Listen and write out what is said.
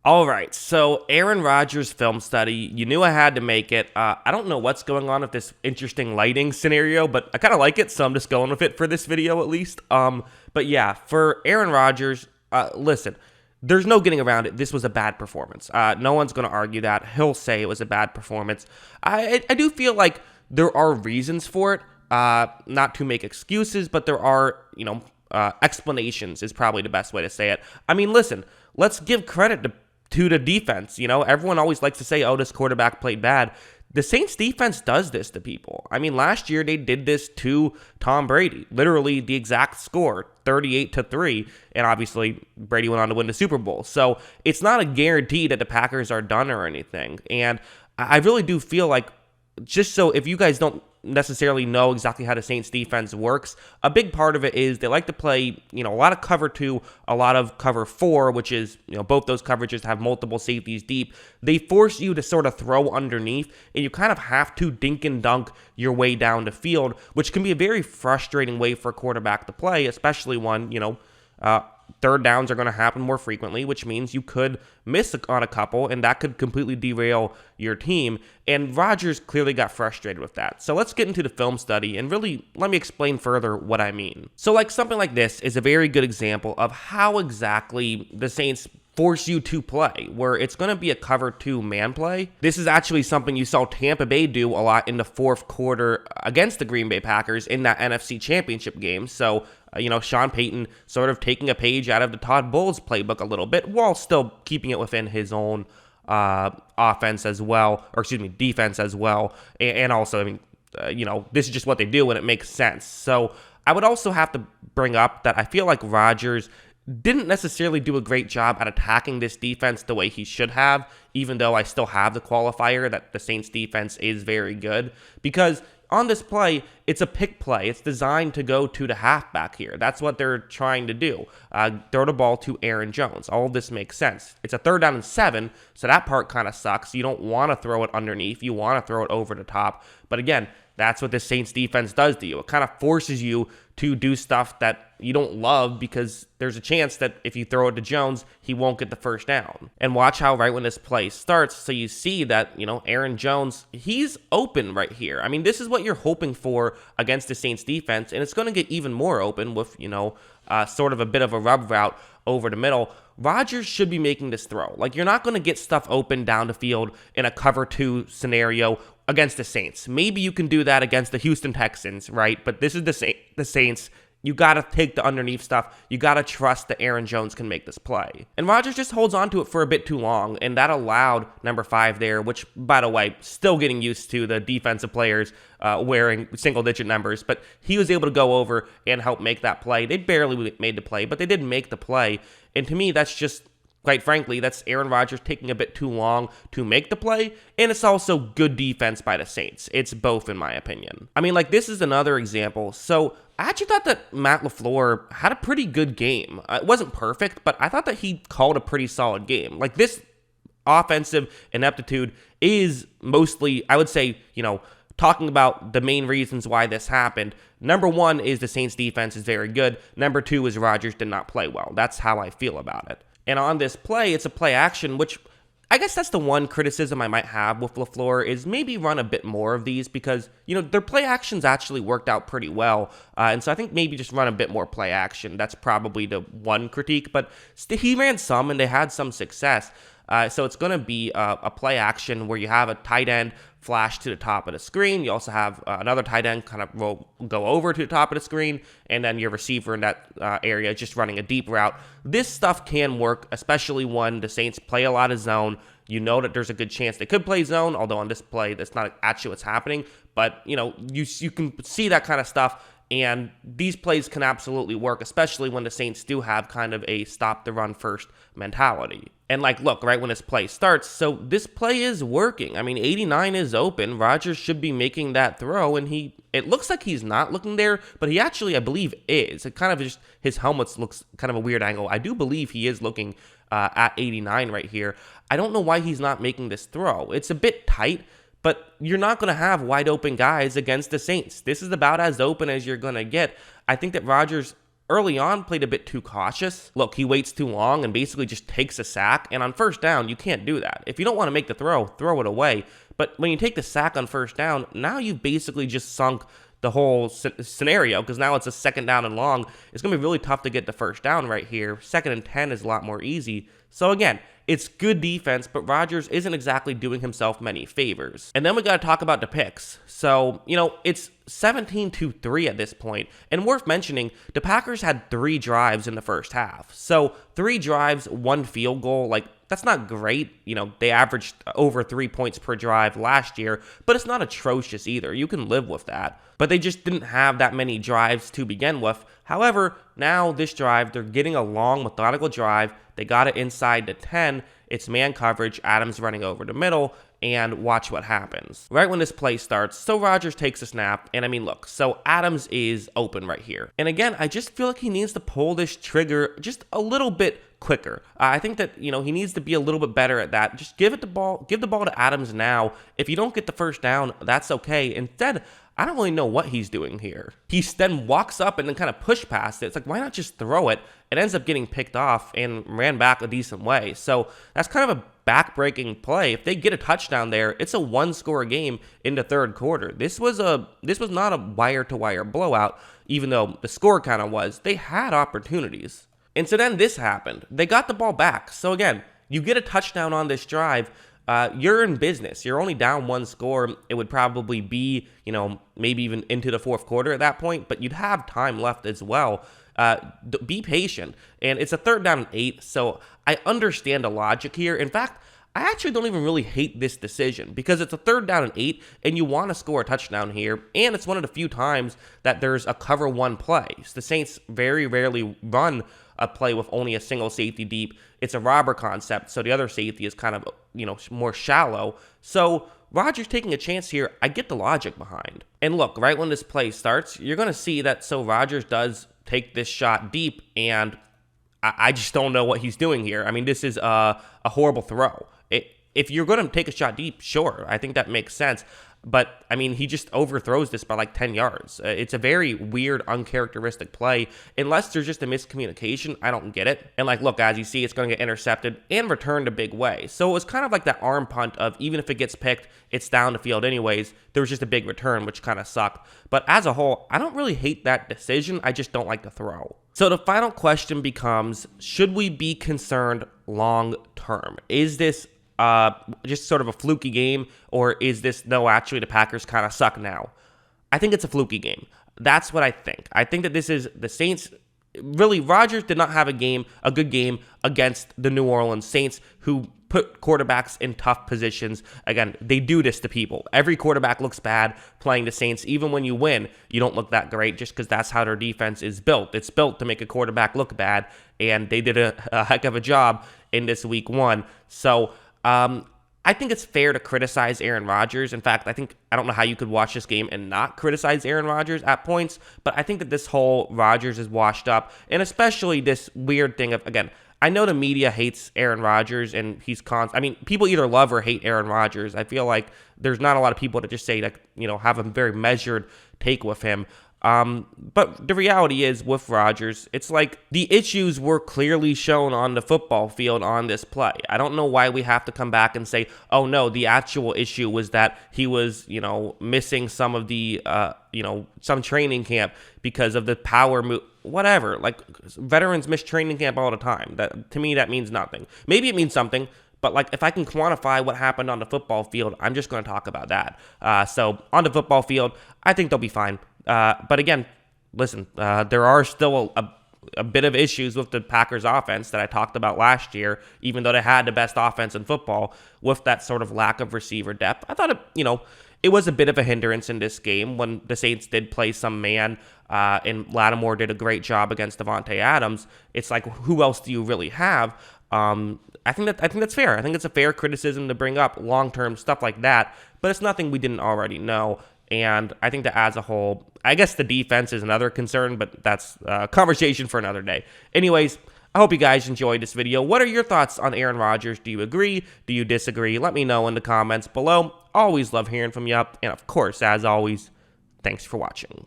All right, so Aaron Rodgers film study. You knew I had to make it. I don't know what's going on with this interesting lighting scenario, but I kind of like it, so I'm just going with it for this video at least. But yeah, for Aaron Rodgers, listen, there's no getting around it. This was a bad performance. No one's going to argue that. He'll say it was a bad performance. I do feel like there are reasons for it. Not to make excuses, but there are, explanations is probably the best way to say it. I mean, listen, let's give credit to the defense. Everyone always likes to say, oh, this quarterback played bad. The Saints defense does this to people. I mean, last year they did this to Tom Brady. Literally the exact score, 38-3. And obviously Brady went on to win the Super Bowl. So it's not a guarantee that the Packers are done or anything. And I really do feel like, just so if you guys don't necessarily know exactly how the Saints defense works, a big part of it is they like to play, a lot of cover 2, a lot of cover 4, which is, both those coverages have multiple safeties deep. They force you to sort of throw underneath, and you kind of have to dink and dunk your way down the field, which can be a very frustrating way for a quarterback to play, especially when, third downs are going to happen more frequently, which means you could miss on a couple, and that could completely derail your team. And Rodgers clearly got frustrated with that. So let's get into the film study, and really let me explain further what I mean. So something like this is a very good example of how exactly the Saints force you to play, where it's going to be a cover 2 man play. This is actually something you saw Tampa Bay do a lot in the fourth quarter against the Green Bay Packers in that NFC Championship game. So, Sean Payton sort of taking a page out of the Todd Bowles playbook a little bit while still keeping it within his own offense as well, or excuse me, defense as well. And also, this is just what they do and it makes sense. So I would also have to bring up that I feel like Rodgers didn't necessarily do a great job at attacking this defense the way he should have, even though I still have the qualifier that the Saints defense is very good, because on this play, it's a pick play. It's designed to go to the halfback here. That's what they're trying to do. Throw the ball to Aaron Jones. All of this makes sense. It's a 3rd down and 7, so that part kind of sucks. You don't want to throw it underneath. You want to throw it over the top. But again, that's what the Saints defense does to you. It kind of forces you to do stuff that you don't love, because there's a chance that if you throw it to Jones, he won't get the first down. And watch how right when this play starts, so you see that, Aaron Jones, he's open right here. I mean, this is what you're hoping for against the Saints defense, and it's going to get even more open with, sort of a bit of a rub route over the middle. Rodgers should be making this throw. You're not going to get stuff open down the field in a cover 2 scenario against the Saints. Maybe you can do that against the Houston Texans, right? But this is the Saints. You got to take the underneath stuff. You got to trust that Aaron Jones can make this play. And Rodgers just holds on to it for a bit too long, and that allowed number 5 there, which, by the way, still getting used to the defensive players wearing single-digit numbers, but he was able to go over and help make that play. They barely made the play, but they did make the play. And to me, that's just, quite frankly, that's Aaron Rodgers taking a bit too long to make the play, and it's also good defense by the Saints. It's both, in my opinion. I mean, this is another example. So I actually thought that Matt LaFleur had a pretty good game. It wasn't perfect, but I thought that he called a pretty solid game. This offensive ineptitude is mostly, I would say, talking about the main reasons why this happened. Number 1 is the Saints defense is very good. Number 2 is Rodgers did not play well. That's how I feel about it. And on this play, it's a play action, which I guess that's the one criticism I might have with LaFleur, is maybe run a bit more of these, because, their play actions actually worked out pretty well. And so I think maybe just run a bit more play action. That's probably the one critique, but he ran some and they had some success. So it's going to be a play action where you have a tight end flash to the top of the screen. You also have another tight end kind of will go over to the top of the screen, and then your receiver in that area just running a deep route. This stuff can work, especially when the Saints play a lot of zone. You know that there's a good chance they could play zone, although on this play, that's not actually what's happening. But, you can see that kind of stuff. And these plays can absolutely work, especially when the Saints do have kind of a stop-the-run first mentality. And look, right when this play starts, so this play is working. I mean, 89 is open. Rodgers should be making that throw, and it looks like he's not looking there, but he actually, I believe, is. It kind of just, his helmet looks kind of a weird angle. I do believe he is looking at 89 right here. I don't know why he's not making this throw. It's a bit tight, but you're not going to have wide open guys against the Saints. This is about as open as you're going to get. I think that Rodgers early on played a bit too cautious. Look, he waits too long and basically just takes a sack, and on first down, you can't do that. If you don't want to make the throw it away. But when you take the sack on first down, now you've basically just sunk the whole scenario, because now it's a second down and long. It's going to be really tough to get the first down right here. 2nd and 10 is a lot more easy. So again, it's good defense, but Rodgers isn't exactly doing himself many favors. And then we got to talk about the picks. So, it's 17-3 at this point. And worth mentioning, the Packers had 3 drives in the first half. So 3 drives, 1 field goal, that's not great. They averaged over 3 points per drive last year, but it's not atrocious either. You can live with that. But they just didn't have that many drives to begin with. However, now this drive, they're getting a long, methodical drive. They got it inside the 10. It's man coverage. Adams running over the middle. And watch what happens. Right when this play starts, so Rodgers takes a snap, and look, so Adams is open right here. And again, I just feel like he needs to pull this trigger just a little bit quicker. I think that, he needs to be a little bit better at that. Just give the ball to Adams now. If you don't get the first down, that's okay. Instead, I don't really know what he's doing here. He then walks up and then kind of push past it. It's like, why not just throw it? It ends up getting picked off and ran back a decent way. So that's kind of a back-breaking play. If they get a touchdown there, it's a 1-score game in the 3rd quarter. This was not a wire-to-wire blowout, even though the score kind of was. They had opportunities. And so then this happened. They got the ball back. So again, you get a touchdown on this drive, you're in business. You're only down 1 score. It would probably be, maybe even into the 4th quarter at that point, but you'd have time left as well. Be patient. And it's a 3rd down and 8, so I understand the logic here. In fact, I actually don't even really hate this decision because it's a 3rd down and 8, and you want to score a touchdown here, and it's one of the few times that there's a cover 1 play. So the Saints very rarely run a play with only a single safety deep. It's a robber concept, so the other safety is kind of, more shallow. So Rodgers taking a chance here, I get the logic behind. And look, right when this play starts, you're going to see that so Rodgers does take this shot deep, and I just don't know what he's doing here. This is a horrible throw. If you're going to take a shot deep, sure, I think that makes sense. But, he just overthrows this by 10 yards. It's a very weird, uncharacteristic play. Unless there's just a miscommunication, I don't get it. And, look, as you see, it's going to get intercepted and returned a big way. So it was kind of like that arm punt of even if it gets picked, it's down the field anyways. There was just a big return, which kind of sucked. But as a whole, I don't really hate that decision. I just don't like the throw. So the final question becomes, should we be concerned long term? Is this just sort of a fluky game, or is this, no, actually the Packers kind of suck now? I think it's a fluky game. That's what I think. I think that this is the Saints. Really, Rodgers did not have a good game against the New Orleans Saints, who put quarterbacks in tough positions. Again, they do this to people. Every quarterback looks bad playing the Saints. Even when you win, you don't look that great just because that's how their defense is built. It's built to make a quarterback look bad, and they did a heck of a job in this week 1. So, I think it's fair to criticize Aaron Rodgers. In fact, I don't know how you could watch this game and not criticize Aaron Rodgers at points, but I think that this whole Rodgers is washed up, and especially this weird thing of, again, I know the media hates Aaron Rodgers, and he's people either love or hate Aaron Rodgers. I feel like there's not a lot of people that just say, have a very measured take with him. But the reality is with Rodgers, it's like the issues were clearly shown on the football field on this play. I don't know why we have to come back and say, oh no, the actual issue was that he was, missing some of the, some training camp because of the power move. Whatever, veterans miss training camp all the time. That, to me, that means nothing. Maybe it means something, but if I can quantify what happened on the football field, I'm just going to talk about that. So on the football field, I think they'll be fine. But again, listen, there are still a bit of issues with the Packers offense that I talked about last year, even though they had the best offense in football with that sort of lack of receiver depth. I thought it was a bit of a hindrance in this game when the Saints did play some man, and Lattimore did a great job against Davante Adams. It's like, who else do you really have? I think that's fair. I think it's a fair criticism to bring up long-term stuff like that, but it's nothing we didn't already know. And I think that as a whole, I guess the defense is another concern, but that's a conversation for another day. Anyways, I hope you guys enjoyed this video. What are your thoughts on Aaron Rodgers? Do you agree? Do you disagree? Let me know in the comments below. Always love hearing from you. And of course, as always, thanks for watching.